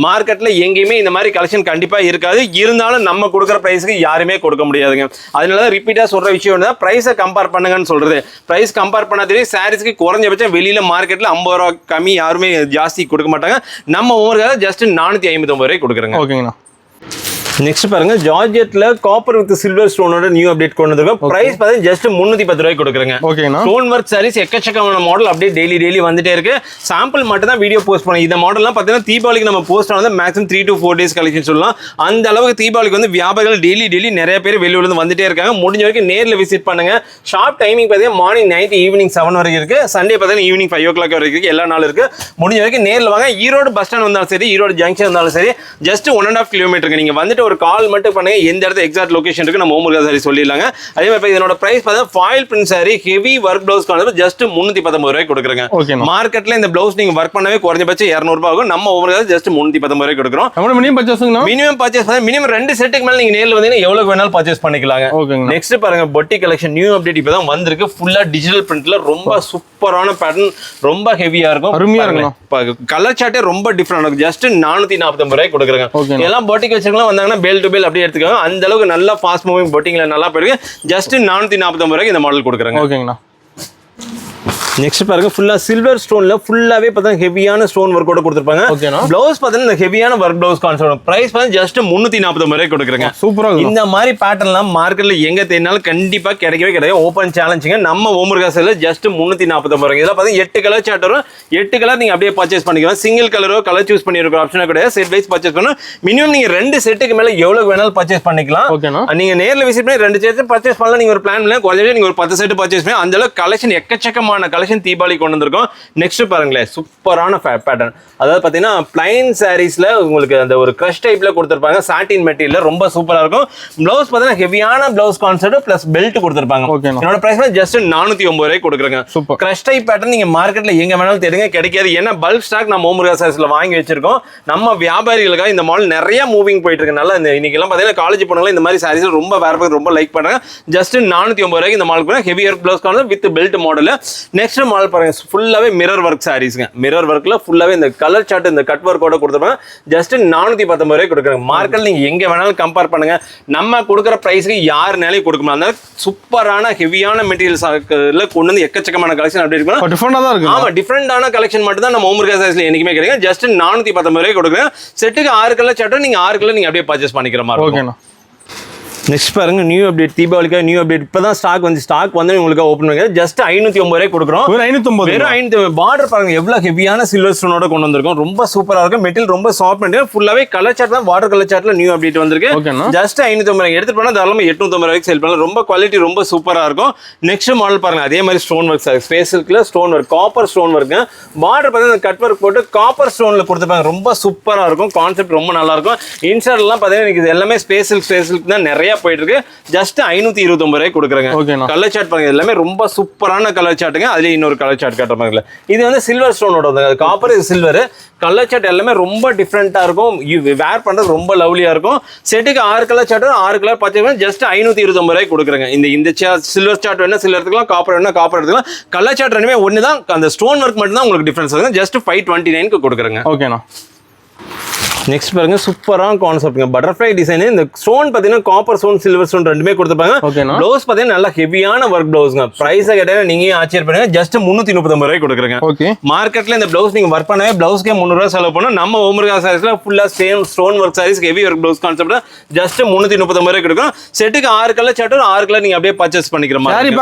மார்க்கெட்ல எங்கேயுமே இந்த மாதிரி கலெக்ஷன் கண்டிப்பா இருக்காது. இருந்தாலும் நம்ம கொடுக்குற பிரைஸ்க்கு யாருமே கொடுக்க முடியாதுங்க. அதனாலதான் ரிப்பீட்டா சொல்ற விஷயம் பிரைஸை கம்பேர் பண்ணுங்கன்னு சொல்றது. பிரைஸ் கம்பேர் பண்ணா தெரியும் சாரீஸ்க்கு குறைஞ்சபட்சம் வெளியில மார்க்கெட்ல 50 ரூபாய் கம்மி யாருமே ஜாஸ்தி கொடுக்க மாட்டாங்க. நம்ம ஓமுருகா ஜஸ்ட் 459 ரூபாய் கொடுக்குறங்க. ஓகேங்களா. நெக்ஸ்ட் பாருங்க ஜார்ஜெட்ல காப்பர் வித் சில்வர் ஸ்டோனோட நியூ அப்டேட் கொண்டு வந்திருக்கோம். பிரைஸ் பாத்தீங்கன்னா ஜஸ்ட் 310 ரூபாய் கொடுக்குறேங்க. ஸ்டோன் ஒர்க் சாரீஸ் எக்கச்சக்கமான மாடல் அப்டேட் டெய்லி வந்துட்டே இருக்கு. சாம்பிள் மட்டும் தான் வீடியோ போஸ்ட் பண்ணி இந்த மாடல்லாம் பாத்தீங்கன்னா தீபாவளிக்கு நம்ம போஸ்ட் ஆனது மேக்ஸிமம் 3 to 4 டேஸ் கலெக்ஷன் சொல்லலாம். அந்த அளவுக்கு தீபாவளிக்கு வந்து வியாபாரிகள் டெய்லி நிறைய பேர் வெளியூர்ல இருந்து வந்துட்டே இருக்காங்க. முடிஞ்ச வரைக்கும் நேர்ல விசிட் பண்ணுங்க. ஷாப் டைமிங் பாத்தீங்கன்னா மார்னிங் 9 ஈவினிங் 7 வரைக்கும் இருக்கு. சண்டே பாத்தீங்கன்னா ஈவினிங் 5 o'clock வரைக்கும் இருக்கு. எல்லா நாளும் இருக்கு. முடிஞ்ச வரைக்கும் நேர்ல வாங்க. ஈரோடு பஸ் ஸ்டாண்ட் வந்தாலும் சரி, ஈரோடு ஜங்ஷன் வந்தாலும் சரி, ஜஸ்ட் 1.5 கிலோமீட்டருக்கு நீங்க வந்துட்டு ஒரு கால் மட்டும் எந்த இடத்துல எக்ஸாக்ட் லொகேஷன் இருக்கு நம்ம ஓமுருகா சாரி சொல்லிடலாங்க. அதே மாதிரி இதனோட பிரைஸ் பார்த்தா foil print sorry heavy work blouse concept just 319 ரூபாய் கொடுக்குறங்க. மார்க்கெட்ல இந்த பிளவுஸ் நீங்க ஒர்க் பண்ணவே குறைஞ்சபட்சம் 200 ரூபாய் ஆகும். நம்ம ஓமுருகா ஜஸ்ட் 319 ரூபாய் கொடுக்குறோம். மினிமம் பர்ச்சேஸ் மினிமம் 2 செட்டுக்கு மேல நீங்க நேர்ல வந்தீங்கன்னா எவ்வளவு வேணாலும் பர்ச்சேஸ் பண்ணிக்கலாங்க. நெக்ஸ்ட் பாருங்க பொட்டி கலெக்ஷன் நியூ அப்டேட் இப்பதான் வந்திருக்கு. ஃபுல்லா டிஜிட்டல் பிரிண்ட்ல ரொம்ப சூப்பரான பேட்டர்ன், ரொம்ப ஹெவியா இருக்கும், அருமையா இருக்கும். கலர் சார்ட்டே ரொம்ப டிஃபரெண்ட் இருக்கும். ஜஸ்ட் 449 ரூபாய் கொடுக்குறங்க. எல்லாம் பொட்டிக்கு வச்சிருக்கலாம் வந்தாங்கன்னா பேல் டு பேல் அப்படியே எடுத்துக்கோங்க. அந்த அளவுக்கு நல்லா ஃபாஸ்ட் மூவிங் பொட்டிங்ல நல்லா போயிருக்கு. ஜஸ்ட் 449 ரூபாய்க்கு இந்த மாடல் கொடுக்குறாங்க. ஓகேங்களா. நெக்ஸ்ட் பாருங்க ஃபுல்லா சில்வர் ஸ்டோன்ல ஃபுல்லாவே பார்த்தா ஹெவியான ஸ்டோன் ஒர்க்கோட கொடுத்திருப்பாங்க. பிளவுஸ் பார்த்தா இந்த ஹெவியான ஒர்க் பிளவுஸ் கான்செப்ட். பிரைஸ் பார்த்தா ஜஸ்ட் 349 ரூபாய் கொடுக்குறங்க. சூப்பரா இந்த மாதிரி பேட்டர்ன்லாம் மார்க்கெட்ல எங்க தேடினாலும் கண்டிப்பா கிடைக்கவே கிடையாது. ஓபன் சேலஞ்சுங்க. நம்ம ஓமுருகா சாரில ஜஸ்ட் 349 ரூபாய். இதெல்லாம் பார்த்தா 8 கலர் சார்ட் வரும். 8 கலர் நீங்க அப்படியே பர்ச்சேஸ் பண்ணிக்கலாம். சிங்கிள் கலரோ கலர் சூஸ் பண்ணிருக்கிற ஆப்ஷனே கிடையாது. செட் வைஸ் பர்ச்சேஸ் பண்ணணும். மினிமம் நீங்க 2 செட்டுக்கு மேல எவ்வளவு வேணாலும் பர்ச்சேஸ் பண்ணிக்கலாம். நீங்க நேர்ல விசிட் பண்ணி 2 செட் பர்ச்சேஸ் பண்ணலாம். நீங்க ஒரு பிளான் பண்ணல குறைஞ்சது நீங்க ஒரு 10 செட் பர்ச்சேஸ் பண்ணி அந்த அளவுக்கு கலெக்ஷன் எக்கச்சக்கமான கலெக்ஷன் தீபாவளி கொண்டு வந்திருக்கோம். நெக்ஸ்ட் பாருங்களேன் சூப்பரான பேட்டர்ன். அதாவது பாத்தீங்கன்னா பிளைன் சாரீஸ்ல உங்களுக்கு அந்த ஒரு கிரஷ் டைப்ல கொடுத்திருப்பாங்க. சாட்டின் மெட்டீரியல் ரொம்ப சூப்பரா இருக்கும். பிளவுஸ் பாத்தீங்கன்னா ஹெவியான பிளவுஸ் கான்செப்ட் பிளஸ் பெல்ட் கொடுத்திருப்பாங்க. என்னோட பிரைஸ் ஜஸ்ட் 409 ரூபாய் கொடுக்குறேங்க. கிரஷ் டைப் பேட்டர்ன் நீங்க மார்க்கெட்ல எங்க வேணாலும் தேடுங்க கிடைக்காது. ஏன்னா பல்க் ஸ்டாக் நம்ம ஓமுருகா சாரீஸ்ல வாங்கி வச்சிருக்கோம். நம்ம வியாபாரிகளுக்காக இந்த மாடல் நிறைய மூவிங் போயிட்டு இருக்கு. நல்லா இன்னைக்கு எல்லாம் பாத்தீங்கன்னா காலேஜ் போனாலும் இந்த மாதிரி சாரீஸ் ரொம்ப வேற ரொம்ப லைக் பண்றாங்க. ஜஸ்ட் 409 ரூபாய்க்கு இந்த model heavy work blouse concept with belt model. Next model பாருங்க ஃபுல்லாவே மிரர் ஒர்க் சாரீஸ்ங்க. மிரர் ஒர்க்ல ஃபுல்லாவே இந்த கலர் சார்ட் இந்த கட் ஒர்க்கோட கொடுத்துருப்பாங்க. ஜஸ்ட் 419 ரூபாய் கொடுக்குறாங்க. மார்க்கெட்ல நீங்க எங்க வேணாலும் கம்பேர் பண்ணுங்க. நம்ம கொடுக்குற பிரைஸ்க்கு யாருனாலையும் கொடுக்க முடியாது. சூப்பரான ஹெவியான மெட்டீரியல்ஸ்ல கொண்டு வந்து எக்கச்சக்கமான கலெக்ஷன் அப்படி இருக்கும். டிஃபரெண்டா தான் இருக்கு. ஆமா டிஃபரெண்டான கலெக்ஷன் மட்டும் தான் நம்ம ஓமுருகா சாரீஸ்ல என்னைக்குமே கிடைக்கும். ஜஸ்ட் 419 ரூபாய் கொடுக்குறேன். செட்டுக்கு 6 கலர் சார்ட் நீங்க 6 கலர் நீங்க அப்படியே பர்ச்சேஸ் பண்ணிக்கிற மாதிரி இருக்கும். நெக்ஸ்ட் பாருங்க நியூ அப்டேட் தீபாவளிக்காக நியூ அப்டேட் இப்பதான் ஸ்டாக் வந்து உங்களுக்கு ஓபன் பண்ணுங்க. ஜஸ்ட் 550 ரூபாய் கொடுக்குறோம். வெறும் 550. பார்டர் பாருங்க எவ்வளவு ஹெவியான சில்வர் ஸ்டோனோட கொண்டு வந்திருக்கோம். ரொம்ப சூப்பரா இருக்கும். மெட்டீரியல் ரொம்ப சாஃப்ட் அண்ட் ஃபுல்லாவே கலர் சார்ட் தான். வாட்டர் கலர் சார்ட்ல நியூ அப்டேட் வந்திருக்கு. ஜஸ்ட் 550 ரூபாய் எடுத்து போனா தாராளமா 850 ரூபாய்க்கு சேல் பண்ணலாம். ரொம்ப குவாலிட்டி ரொம்ப சூப்பரா இருக்கும். நெக்ஸ்ட் மாடல் பாருங்க அதே மாதிரி ஸ்டோன் ஒர்க் சார். ஸ்பேஸ்ல stone work copper stone work. Border பாத்தீங்கன்னா கட் ஒர்க் போட்டு காப்பர் ஸ்டோன்ல கொடுத்துருப்பாங்க. ரொம்ப சூப்பரா இருக்கும். கான்செப்ட் ரொம்ப நல்லா இருக்கும். இன்ஸ்டால் எல்லாம் பாத்தீங்கன்னா இது எல்லாமே ஸ்பேஸ்ல தான் நிறைய நிறைய போயிட்டு இருக்கு. ஜஸ்ட் 529 ரூபாய் கொடுக்குறேங்க. கலர் சார்ட் பாருங்க, எல்லாமே ரொம்ப சூப்பரான கலர் சார்ட்டுங்க. அதுல இன்னொரு கலர் சார்ட் காட்டுறாங்க. இது வந்து சில்வர் ஸ்டோனோட வந்து காப்பர், இது சில்வர். கலர் சார்ட் எல்லாமே ரொம்ப டிஃப்ரெண்டா இருக்கும். வேர் பண்றது ரொம்ப லவ்லியா இருக்கும். செட்டுக்கு 6 கலர் சார்ட், 6 கலர் பச்சை ஜஸ்ட் 529 ரூபாய் கொடுக்குறேங்க. இந்த சில்வர் சார்ட் வேணா சில்வர் எடுத்துக்கலாம், காப்பர் வேணா காப்பர் எடுத்துக்கலாம். கலர் சார்ட் ரெண்டுமே ஒன்று தான். அந்த ஸ்டோன் ஒர்க் மட்டும் தான் உங்களுக்கு டிஃபரன்ஸ் ஆகுது. ஜஸ்ட் 529 கொடுக்குறேங்க. ஓகேண்ணா. நெக்ஸ்ட் பாருங்க, சூப்பரான கான்செப்ட்ங்க. Butterfly design. இந்த ஸ்டோன் பாத்தீங்கன்னா காப்பர் ஸ்டோன், சில்வர் ஸ்டோன் ரெண்டுமே கொடுத்துருப்பாங்க. ப்ளவுஸ் பாத்தீங்கன்னா நல்லா ஹெவியான ஒர்க் ப்ளவுஸ்ங்க. பிரைஸ் கேட்டா நீங்க ஆச்சரியப்படுங்க. ஜஸ்ட் 339 ரூபாய் கொடுக்குறேங்க. மார்க்கெட்ல இந்த ப்ளவுஸ் நீங்க ஒர்க் பண்ணவே ப்ளவுஸ்க்கே 300 ரூபாய் செலவு பண்ணா, நம்ம ஓமர்கா சாரீஸ்ல ஃபுல்லா same stone work sarees, heavy work blouse concept just 339 ரூபாய் கொடுக்கும். செட்டுக்கு 6 கலர் சார்ட், 6 கலர் நீங்க அப்படியே பர்ச்சேஸ் பண்ணிக்கிற மாதிரி.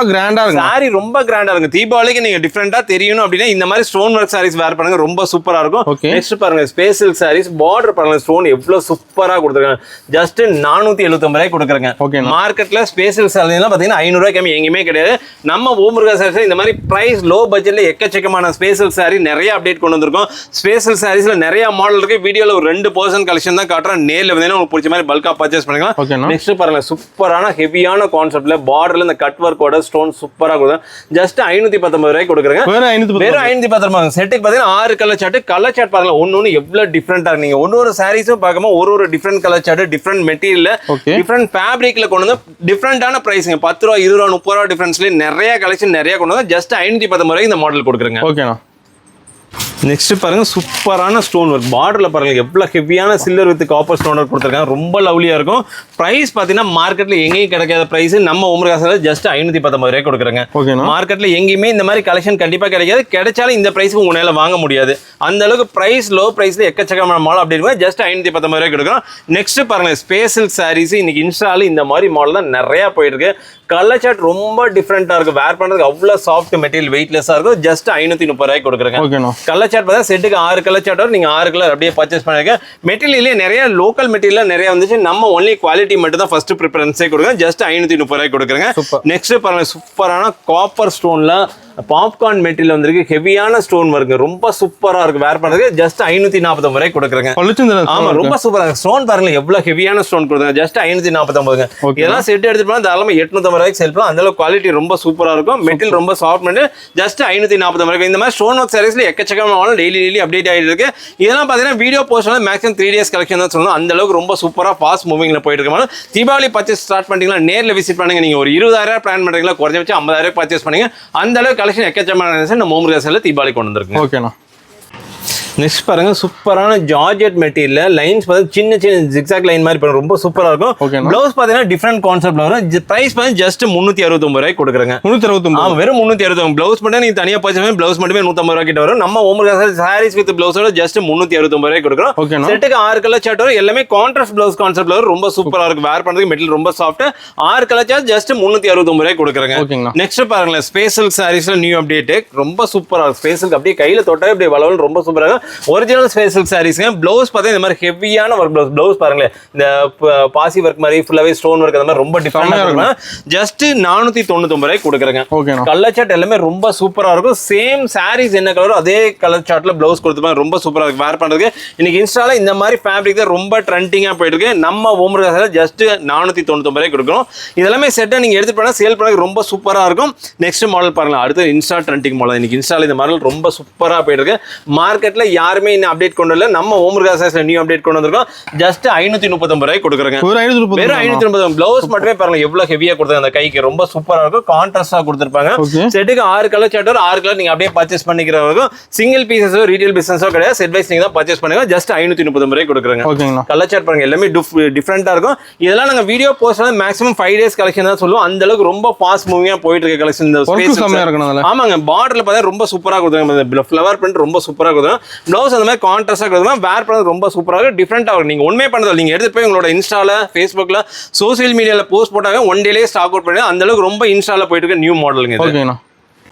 சாரி ரொம்ப கிராண்டா இருக்கு. தீபாவளிக்கு நீங்க டிஃபரெண்டா தெரியணும் அப்படின்னா இந்த மாதிரி ஸ்டோன் ஒர்க் சாரீஸ் வேர் பண்ணுங்க, ரொம்ப சூப்பரா இருக்கும். நெக்ஸ்ட் பாருங்க, ஸ்பேஸ் சில்க் சாரீஸ். பார்டர் பாருங்க, ஸ்டோன் எவ்வளவு சூப்பரா கொடுத்துருக்காங்க. ஜஸ்ட் 479 ரூபாய் கொடுக்குறேங்க. மார்க்கெட்ல ஸ்பேஷல் சாரீஸ்லாம் பாத்தீங்கன்னா 500 ரூபாய் கம்மி எங்கேயுமே கிடையாது. நம்ம ஓமர்கா சாரீஸ் இந்த மாதிரி பிரைஸ் லோ பட்ஜெட்ல எக்கச்சக்கமான ஸ்பேஷல் சாரி நிறைய அப்டேட் கொண்டு வந்திருக்கோம். ஸ்பேஷல் சாரீஸ்ல நிறைய மாடல் இருக்கு. வீடியோல ஒரு 2% கலெக்ஷன் தான் காட்டுறேன். நேர்ல வந்து உங்களுக்கு பிடிச்ச மாதிரி பல்கா பர்ச்சேஸ் பண்ணிக்கலாம். நெக்ஸ்ட் பாருங்க, சூப்பரான ஹெவியான கான்செப்ட்ல பார்டர்ல இந்த கட் ஒர்க்கோட ஸ்டோன் சூப்பரா கொடுக்கும். ஜஸ்ட் 519 ரூபாய் கொடுக்குறேங்க. வெறும் 519 ரூபாய். செட்டுக்கு பாத்தீங்கன்னா 6 கலர் சார்ட். கலர் சார்ட் பாருங்க, ஒன்னு எவ்வளவு டிஃபரெண்டா இருக்கு. நீங்க ஒரு சாரீஸும் பார்க்கும்போது ஒரு different colour chart, different material, different ஃபேப்ரிக்ல கொண்டு வந்து டிஃபரெண்டான பிரைஸ்ங்க. 10 ரூபா, 20 ரூபா, 30 ரூபா டிஃபரன்ஸ்ல நிறைய கலெக்ஷன் நிறைய கொண்டு வந்து ஜஸ்ட் 519 ரூபாய்க்கு இந்த மாடல் கொடுக்குறேங்க. ஓகேண்ணா. நெக்ஸ்ட் பாருங்க, சூப்பரான ஸ்டோன் ஒர்க். பார்டர்ல பாருங்க எவ்வளவு ஹெவியான silver with copper stone work கொடுத்துருக்காங்க. ரொம்ப லவ்லியா இருக்கும். பிரைஸ் பாத்தீங்கன்னா மார்க்கெட்ல எங்கேயும் கிடைக்காத பிரைஸ் நம்ம ஓமர்காஸ்ல ஜஸ்ட் 519 ரூபாய் கொடுக்குறேங்க. மார்க்கெட்ல எங்கேயுமே இந்த மாதிரி கலெக்ஷன் கண்டிப்பா கிடைக்காது. கிடைச்சாலும் இந்த பிரைஸ்க்கு உங்களால வாங்க முடியாது. அந்த அளவுக்கு பிரைஸ் லோ பிரைஸ்ல எக்கச்சக்கமான மாடல் அப்படி இருக்கும். ஜஸ்ட் 519 ரூபாய் கொடுக்குறோம். நெக்ஸ்ட் பாருங்க, ஸ்பேஷல் சாரீஸ். இன்னைக்கு இன்ஸ்டால இந்த மாதிரி மாடல் தான் நிறைய போயிட்டு இருக்கு. கலர் சார்ட் ரொம்ப டிஃப்ரெண்டா இருக்கு. வேர் பண்றதுக்கு அவ்வளவு சாஃப்ட் மெட்டீரியல், வெயிட்லெஸ்ஸா இருக்கும். ஜஸ்ட் 530 ரூபாய் கொடுக்குறேங்க. கலர் சார்ட் பார்த்தா செட்டுக்கு 6 கலர் சார்ட் வரும். நீங்க 6 கலர் அப்படியே பர்ச்சேஸ் பண்ணிருக்க. மெட்டீரியல்லே நிறைய லோக்கல் மெட்டீரியல் நிறைய வந்துச்சு. நம்ம ஒன்லி குவாலிட்டி மட்டும் தான் ஃபர்ஸ்ட் ப்ரிஃபரன்ஸே கொடுங்க. ஜஸ்ட் 530 ரூபாய் கொடுக்குறேங்க. நெக்ஸ்ட் பாருங்க, சூப்பரான காப்பர் ஸ்டோன்ல பாப்கார்ன் மெட்டீரியல் வந்திருக்கு. ஹெவியான ஸ்டோன் ஒர்க் ரொம்ப சூப்பரா இருக்கு. வேர் பண்றதுக்கு ஜஸ்ட் 549 ரூபாய் கொடுக்குறேங்க. ஆமா, ரொம்ப சூப்பரா இருக்கு. ஸ்டோன் பாருங்க எவ்வளவு ஹெவியான ஸ்டோன் கொடுக்குறாங்க. ஜஸ்ட் 549. இதெல்லாம் செட் எடுத்துட்டு போனா தாராளமா 850 ரூபாய்க்கு செல் பண்ணலாம். அந்த அளவுக்கு குவாலிட்டி ரொம்ப சூப்பரா இருக்கும். மெட்டீரியல் ரொம்ப சாஃப்ட் மெட்டீரியல். ஜஸ்ட் 549 ரூபாய். இந்த மாதிரி ஸ்டோன் ஒர்க் சாரீஸ்ல எக்கச்சக்கமான மாடல் டெய்லி அப்டேட் ஆயிட்டு இருக்கு. இதெல்லாம் பாத்தீங்கன்னா வீடியோ போஸ்ட் வந்து மேக்ஸிமம் 3 days கலெக்ஷன் தான் சொல்லணும். அந்த அளவுக்கு ரொம்ப சூப்பரா ஃபாஸ்ட் மூவிங்ல போயிட்டு இருக்கு. தீபாவளி பர்ச்சேஸ் ஸ்டார்ட் பண்ணிட்டீங்களா, நேர்ல விசிட் பண்ணுங்க. நீங்க ஒரு 20,000 பிளான் பண்றீங்களா, குறைஞ்சபட்சம் 50,000 பர்ச்சேஸ் பண்ணுங்க. அந்த அளவுக்கு கலெக்ஷன் எக்கச்சக்கமான நம்ம ஓமர்காஸ்ல தீபாவளி கொண்டு வந்திருக்கோம். ஓகேண்ணா. நெக்ஸ்ட் பாருங்க, சூப்பரான ஜார்ஜெட் மெட்டீரியல். லைன்ஸ் பாத்தீங்கன்னா சின்ன சின்ன ஜிக்ஸாக் லைன் மாதிரி பாருங்க, ரொம்ப சூப்பரா இருக்கும். ப்ளவுஸ் பாத்தீங்கன்னா டிஃபரெண்ட் கான்செப்ட்ல வரும். பிரைஸ் பாத்தீங்கன்னா ஜஸ்ட் 369 ரூபாய் கொடுக்குறேங்க. 369. வெறும் 369. ப்ளவுஸ் மட்டும் நீங்க தனியா பர்ச்சேஸ் பண்ணி ப்ளவுஸ் மட்டுமே 150 ரூபாய் கிட்ட வரும். நம்ம ஓமர்காஸ் சாரீஸ் வித் ப்ளவுஸோட ஜஸ்ட் 369 ரூபாய் கொடுக்குறோம். செட்டுக்கு 6 கலர் சார்ட் வரும். எல்லாமே கான்ட்ராஸ்ட் ப்ளவுஸ் கான்செப்ட்ல வரும். ரொம்ப சூப்பரா இருக்கு. வேர் பண்றதுக்கு மெட்டீரியல் ரொம்ப சாஃப்ட். 6 கலர் சார்ட் ஜஸ்ட் 369 ரூபாய் கொடுக்குறேங்க. நெக்ஸ்ட் பாருங்க, ஸ்பேஷல் சாரீஸ்ல நியூ அப்டேட் ரொம்ப சூப்பரா இருக்கு. ஸ்பேஷல் அப்படியே கையில தொட்டா அப்படியே வளவல் ரொம்ப சூப்பரா இருக்கு. Original silk சாரீஸ்ங்க. ப்ளவுஸ் பார்த்தா இந்த மாதிரி ஹெவியான ஒர்க் ப்ளவுஸ் பாருங்களேன். இந்த பாசி ஒர்க் மாதிரி ஃபுல்லாவே ஸ்டோன் ஒர்க் அந்த மாதிரி ரொம்ப டிஃபரெண்டா இருக்கும். ஜஸ்ட் 499 ரூபாய் கொடுக்குறேங்க. கலர் சார்ட் எல்லாமே ரொம்ப சூப்பரா இருக்கும். சேம் சாரீஸ் என்ன கலரோ அதே கலர் சார்ட்ல ப்ளவுஸ் கொடுத்துப்பாங்க. ரொம்ப சூப்பரா இருக்கு வேர் பண்றதுக்கு. இன்னைக்கு இன்ஸ்டால இந்த மாதிரி ஃபேப்ரிக் தான் ரொம்ப ட்ரெண்டிங்கா போயிட்டு இருக்கு. நம்ம ஓமர்காஸ்ல ஜஸ்ட் 499 ரூபாய் கொடுக்குறோம். இதெல்லாமே செட்டை நீங்க எடுத்து பண்ணா சேல் பண்ண ரொம்ப சூப்பரா இருக்கும். நெக்ஸ்ட் மாடல் பாருங்க, அடுத்து இன்ஸ்டா ட்ரெண்டிங் மாடல். இன்னைக்கு இன்ஸ்டால இந்த மாடல் ரொம்ப சூப்பரா போயிட்டு இருக்கு. மார்க்கெட்ல யாருமே இன்னும் அப்டேட் கொண்டு வரல. நம்ம ஓமர்காஸ்ல நியூ அப்டேட் கொண்டு வந்திருக்கோம். ஜஸ்ட் 539 ரூபாய் கொடுக்குறேங்க. வெறும் 539. ப்ளவுஸ் மட்டுமே பாருங்க எவ்வளவு ஹெவியா கொடுத்தாங்க. அந்த கைக்கு ரொம்ப சூப்பரா இருக்கும். கான்ட்ராஸ்டா கொடுத்திருப்பாங்க. செட்டுக்கு 6 கலர் சார்ட் வரும். 6 கலர் நீங்க அப்படியே பர்ச்சேஸ் பண்ணிக்கிறவங்க. சிங்கிள் பீசஸோ ரீட்டைல் பிசினஸோ கிடையாது. செட் வைஸ் நீங்க தான் பர்ச்சேஸ் பண்ணுங்க. ஜஸ்ட் 539 ரூபாய் கொடுக்குறேங்க. கலர் சார்ட் பாருங்க எல்லாமே டிஃபரெண்டா இருக்கும். இதெல்லாம் நாங்க வீடியோ போஸ்ட் பண்ண மேக்ஸிமம் 5 days கலெக்ஷன் தான் சொல்லுவோம். அந்த அளவுக்கு ரொம்ப ஃபாஸ்ட் மூவிங்கா போயிட்டு இருக்க கலெக்ஷன். ஆமாங்க, பார்டர்ல பார்த்தா ரொம்ப சூப்பரா கொடுத்தாங்க. ஃப்ளவர் பிரிண்ட் ரொம்ப சூப்பரா கொடுத்தாங்க. ப்ளவுஸ் அந்த மாதிரி கான்ட்ராஸ்டா கொடுத்தாங்க. வேர் பண்ணது ரொம்ப சூப்பரா இருக்கு. டிஃபரெண்டா இருக்கும். நீங்க உண்மை பண்ணது நீங்க எடுத்து போய் உங்களோட இன்ஸ்டால, ஃபேஸ்புக்ல, சோசியல் மீடியால போஸ்ட் போட்டாங்க 1 day ஸ்டாக் அவுட் பண்ணி அந்த அளவுக்கு ரொம்ப இன்ஸ்டால போயிட்டு இருக்க நியூ மாடலுங்க.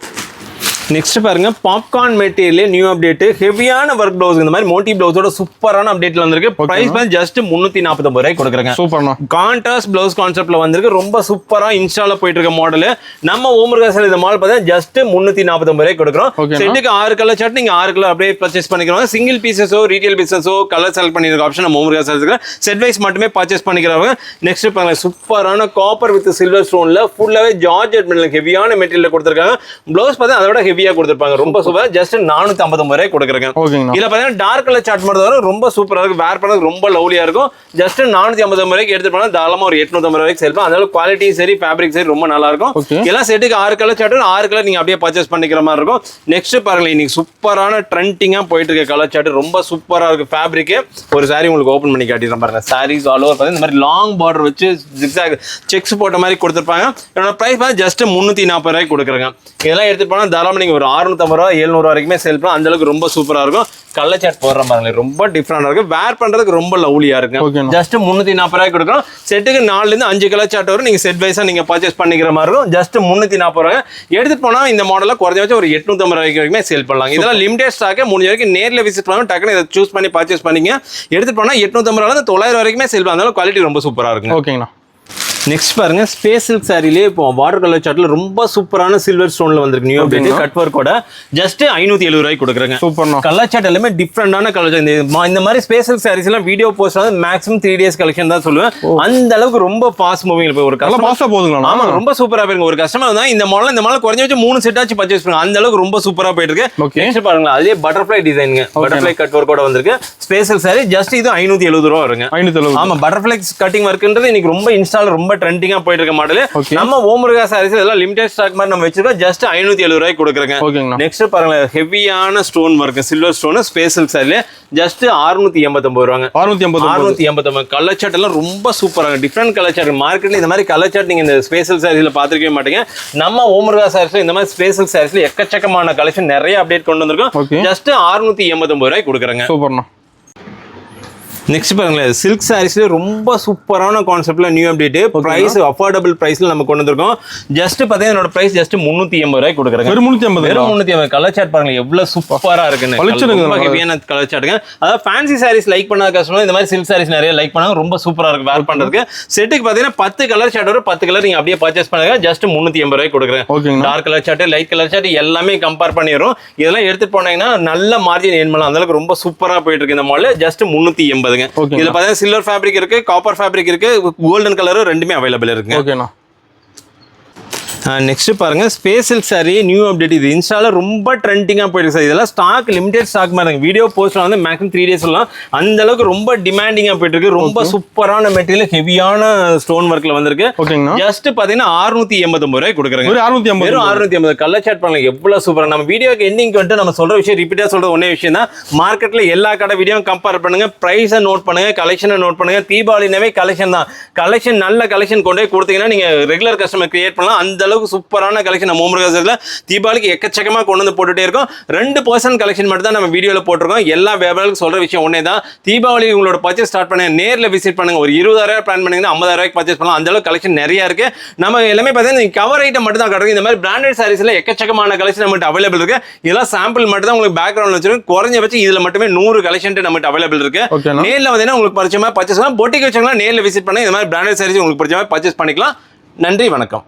நெக்ஸ்ட் பாருங்க பாப்கார்ன் மெட்டீரியல் நியூ அப்டேட் ஹெவியான ஒர்க் ப்ளவுஸ் இந்த மாதிரி மோட்டி ப்ளவுஸோட சூப்பரான அப்டேட்ல வந்திருக்கு பிரைஸ் வந்து ஜஸ்ட் 349 ரூபாய் கொடுக்குறேங்க சூப்பர்ண்ணா கான்ட்ராஸ்ட் ப்ளவுஸ் கான்செப்ட்ல வந்திருக்கு ரொம்ப சூப்பரா இன்ஸ்டால போயிட்டு இருக்க மாடல் நம்ம ஓமர்காசல் இந்த மாடல் பார்த்தா ஜஸ்ட் 349 ரூபாய் கொடுக்குறோம் செட்டுக்கு 6 கலர் சார்ட் நீங்க 6 கலர் அப்படியே பர்ச்சேஸ் பண்ணிக்கிறோம் சிங்கிள் பீசஸோ ரீட்டைல் பிசினஸோ கலர் செலக்ட் பண்ணிருக்க ஆப்ஷன் நம்ம ஓமர்காசல் இருக்கு செட் வைஸ் மட்டுமே பர்ச்சேஸ் பண்ணிக்கிறவங்க நெக்ஸ்ட் பாருங்க சூப்பரான காப்பர் வித் சில்வர் ஸ்டோன்ல ஃபுல்லாவே ஜார்ஜெட் மெட்டீரியல் ஹெவியான மெட்டீரியல் கொடுத்திருக்காங்க ப்ளவுஸ் பார்த்தா அதோட ஹெவியா கொடுத்திருப்பாங்க ரொம்ப சூப்பர் ஜஸ்ட் 459 ரூபாய் கொடுக்குறேங்க இதுல பாத்தீங்கன்னா டார்க் கலர் சார்ட் மட்டும் வரும் ரொம்ப சூப்பரா இருக்கு வேர் பண்ணது ரொம்ப லவ்லியா இருக்கும் ஜஸ்ட் 450 ரூபாய்க்கு எடுத்து போனா தாராளமா ஒரு 850 ரூபாய்க்கு சேல் பண்ணலாம் அதனால குவாலிட்டி சரி ஃபேப்ரிக் சரி ரொம்ப நல்லா இருக்கும் எல்லாம் செட்டுக்கு 6 கலர் சார்ட் 6 கலர் நீங்க அப்படியே பர்ச்சேஸ் பண்ணிக்கிற மாதிரி இருக்கும் நெக்ஸ்ட் பாருங்க இன்னைக்கு சூப்பரான ட்ரெண்டிங்கா போயிட்டு இருக்க கலர் சார்ட் ரொம்ப சூப்பரா இருக்கு ஃபேப்ரிக் ஒரு சாரி உங்களுக்கு ஓபன் பண்ணி காட்டிடுறேன் பாருங்க சாரீஸ் ஆல் ஓவர் பாத்தீங்கன்னா இந்த மாதிரி லாங் பார்டர் வச்சு ஜிக்ஸாக் செக்ஸ் போட்ட மாதிரி கொடுத்திருப்பாங்க என்னோட பிரைஸ் வந்து ஜஸ்ட் 340 ரூபாய்க்கு கொடுக்குறேங்க இதெல்லாம் எடுத்துட்டு போனா தாராளமா நீங்க ஒரு 650 ரூபாய் 700 வரைக்குமே சேல் பண்ணலாம் அந்த அளவுக்கு ரொம்ப சூப்பரா இருக்கும் கலர் சார்ட் போடுற பாருங்க ரொம்ப டிஃபரெண்டா இருக்கு வேர் பண்றதுக்கு ரொம்ப லவ்லியா இருக்கு ஜஸ்ட் 340 ரூபாய் கொடுக்குறோம் செட்டுக்கு 4 இருந்து 5 கலர் சார்ட் வரும் நீங்க செட் வைஸா நீங்க பர்ச்சேஸ் பண்ணிக்கிற மாதிரி இருக்கும் ஜஸ்ட் 340 ரூபாய் எடுத்துட்டு போனா இந்த மாடல்ல குறைஞ்சபட்சம் ஒரு 850 ரூபாய்க்கு வரைக்கும் சேல் பண்ணலாம் இதெல்லாம் லிமிடெட் ஸ்டாக் முடிஞ்ச வரைக்கும் நேர்ல விசிட் பண்ணா டக்குனு இதை சூஸ் பண்ணி பர்ச்சேஸ் பண்ணீங்க எடுத்துட்டு போனா 850 ரூபாயில 900 வரைக்குமே சேல் பண்ணலாம் குவாலிட்டி ரொம்ப சூப்பரா இருக்கு ஓகேங்கண்ணா நெக்ஸ்ட் பாருங்க ஸ்பேஸ் சில்க் சாரிலே இப்போ வாட்டர் கலர் சார்ட்ல ரொம்ப சூப்பரான சில்வர் ஸ்டோன்ல வந்திருக்கு நியூ அப்டேட் கட் வர்க்கோட ஜஸ்ட் 570 ரூபாய்க்கு கொடுக்குறேங்க சூப்பர்ண்ணா கலர் சார்ட் எல்லாமே டிஃப்ரெண்டான கலர் இந்த மாதிரி ஸ்பேஸ் சில்க் சாரீஸ் எல்லாம் வீடியோ போஸ்ட் வந்து மேக்ஸிமம் 3 டேஸ் கலெக்ஷன் தான் சொல்லுவேன் அந்த அளவுக்கு ரொம்ப ஃபாஸ்ட் மூவிங் இப்போ ஒரு கஸ்டமர் ஃபாஸ்டா போகுதுங்களா ஆமா ரொம்ப சூப்பரா போயிருங்க ஒரு கஸ்டமர் தான் இந்த மாடல் குறைஞ்சபட்சம் 3 செட் ஆச்சு பர்ச்சேஸ் பண்ணுங்க அந்த அளவுக்கு ரொம்ப சூப்பரா போயிட்டு இருக்கு நெக்ஸ்ட் பாருங்க அதே பட்டர்ஃப்ளை டிசைனுங்க பட்டர்ஃப்ளை கட் வர்க்கோட வந்திருக்கு ஸ்பேஸ் சில்க் சாரி ஜஸ்ட் இது 570 ரூபாய் வருங்க 570 ஆமா பட்டர்ஃப்ளை கட்டிங் வர்க்ன்றது இன்னைக்கு ரொம்ப இன்ஸ்டால ரொம்ப ட்ரெண்டிங்கா போயிட்டு மாடல் நம்ம ஓமர்கா சாரீஸ் எல்லாம் லிமிடெட் ஸ்டாக் மாதிரி நம்ம வச்சிருக்கோம் ஜஸ்ட் 570 ரூபாய்க்கு கொடுக்குறேங்க நெக்ஸ்ட் பாருங்க ஹெவியான stone work silver stone space silk சாரில ஜஸ்ட் 689 ரூபாங்க 689 கலர் சார்ட் எல்லாம் ரொம்ப சூப்பராங்க டிஃபரெண்ட் கலர் சார்ட் மார்க்கெட்ல இந்த மாதிரி கலர் சார்ட் நீங்க இந்த ஸ்பேஸ் சில்க் சாரீஸ்ல பாத்துக்கவே மாட்டீங்க நம்ம ஓமர்கா சாரீஸ்ல இந்த மாதிரி ஸ்பேஸ் சில்க் சாரீஸ்ல எக்கச்சக்கமான கலெக்ஷன் நிறைய அப்டேட் கொண்டு வந்திருக்கோம் ஜஸ்ட் 689 ரூபாய்க்கு கொடுக்குறேங்க சூப்பர்ண்ணா நெக்ஸ்ட் பாருங்களேன் சில்க் சாரீஸ்ல ரொம்ப சூப்பரான கான்செப்ட்ல நியூ அப்டேட் பிரைஸ் அஃபோர்டபிள் பிரைஸ்ல நம்ம கொண்டு வந்திருக்கோம் ஜஸ்ட் பாத்தீங்கன்னா என்னோட பிரைஸ் ஜஸ்ட் 380 ரூபாய்க்கு கொடுக்குறேங்க வெறும் 350 கலர் சார்ட் பாருங்க எவ்வளவு சூப்பரா இருக்குன்னு ரொம்ப ஹெவியான கலர் சார்ட்டுங்க அதாவது ஃபேன்சி சாரீஸ் லைக் பண்ணாத கஸ்டமர் இந்த மாதிரி சில்க் சாரீஸ் நிறைய லைக் பண்ணாங்க ரொம்ப சூப்பரா இருக்கு வேர் பண்றதுக்கு செட்டுக்கு பாத்தீங்கன்னா 10 கலர் சார்ட் வரும் 10 கலர் நீங்க அப்படியே பர்ச்சேஸ் பண்ணுங்க ஜஸ்ட் 380 ரூபாய்க்கு கொடுக்குறேன் dark colour chart light colour chart எல்லாமே கம்பேர் பண்ணிடுறோம் இதெல்லாம் எடுத்துட்டு போனீங்கன்னா நல்ல மார்ஜின் ஏர்ன் பண்ணலாம் அந்த அளவுக்கு ரொம்ப சூப்பரா போயிட்டு இருக்கு இந்த மாடல் ஜஸ்ட் 380 இதுல பாத்தீங்கன்னா சில்வர் ஃபேப்ரிக் இருக்கு காப்பர் ஃபேப்ரிக் இருக்கு கோல்டன் கலரும் ரெண்டுமே அவைலபிள் இருக்குங்க ஓகேண்ணா நெக்ஸ்ட் பாருங்க space silk sorry new update இது இன்ஸ்டால ரொம்ப ட்ரெண்டிங்கா போயிருக்கு சார் இதெல்லாம் ஸ்டாக் லிமிடெட் ஸ்டாக் மாதிரி வீடியோ போஸ்ட்ல வந்து மேக்ஸிமம் 3 டேஸ் எல்லாம் அந்த அளவுக்கு ரொம்ப டிமாண்டிங்கா போயிட்டு இருக்கு ரொம்ப சூப்பரான மெட்டீரியல் ஹெவியான ஸ்டோன் ஒர்க்ல வந்திருக்கு ஜஸ்ட் பாத்தீங்கன்னா 689 ரூபாய் கொடுக்குறாங்க 650 கலர் சார்ட் பண்ணலாம் எவ்வளவு சூப்பரா நம்ம வீடியோக்கு எண்டிங் வந்துட்டு நம்ம சொல்ற விஷயம் ரிப்பீட்டா சொல்ற ஒரே விஷயம் தான் மார்க்கெட்ல எல்லா கடை வீடியோ கம்பேர் பண்ணுங்க பிரைஸை நோட் பண்ணுங்க கலெக்ஷனை நோட் பண்ணுங்க தீபாவளினாவே கலெக்ஷன் தான் கலெக்ஷன் நல்ல கலெக்ஷன் கொண்டு போய் கொடுத்தீங்கன்னா நீங்க ரெகுலர் கஸ்டமர் கிரியேட் பண்ணலாம் அந்த அளவுக்கு சூப்பரான கலெக்ஷன் நம்ம ஓமர்காசல்ல தீபாவளிக்கு எக்கச்சக்கமா கொண்டு வந்து போட்டுட்டே இருக்கோம் 2% கலெக்ஷன் மட்டும் தான் நம்ம வீடியோல போட்டுருக்கோம் எல்லா வியாபாரிகளுக்கும் சொல்ற விஷயம் ஒன்னே தான் தீபாவளி உங்களோட பர்ச்சேஸ் ஸ்டார்ட் பண்ணுங்க நேர்ல விசிட் பண்ணுங்க ஒரு 20000 பிளான் பண்ணீங்கன்னா 50000 ரூபாய்க்கு பர்ச்சேஸ் பண்ணலாம் அந்த அளவுக்கு கலெக்ஷன் நிறைய இருக்கு நம்ம எல்லாமே பார்த்தீங்கன்னா கவர் ஐட்டம் மட்டும் தான் கிடைக்கும் இந்த மாதிரி பிராண்டட் சாரீஸ்ல எக்கச்சக்கமான கலெக்ஷன் நம்மகிட்ட அவைலபிள் இருக்கு இதெல்லாம் சாம்பிள் மட்டும் தான் உங்களுக்கு பேக்ரவுண்ட் வச்சிருக்கோம் குறைஞ்சபட்சம் இதுல மட்டுமே 100 கலெக்ஷன் நம்மகிட்ட அவைலபிள் இருக்கு நேர்ல வந்தீங்கன்னா உங்களுக்கு பரிச்சயமா பர்ச்சேஸ் பண்ணலாம் பொட்டிக் வச்சவங்க நேர்ல விசிட் பண்ணி இந்த மாதிரி பிராண்டட் சாரீஸ் உங்களுக்கு பர்ச்சேஸ் பண்ணிக்கலாம் நன்றி வணக்கம்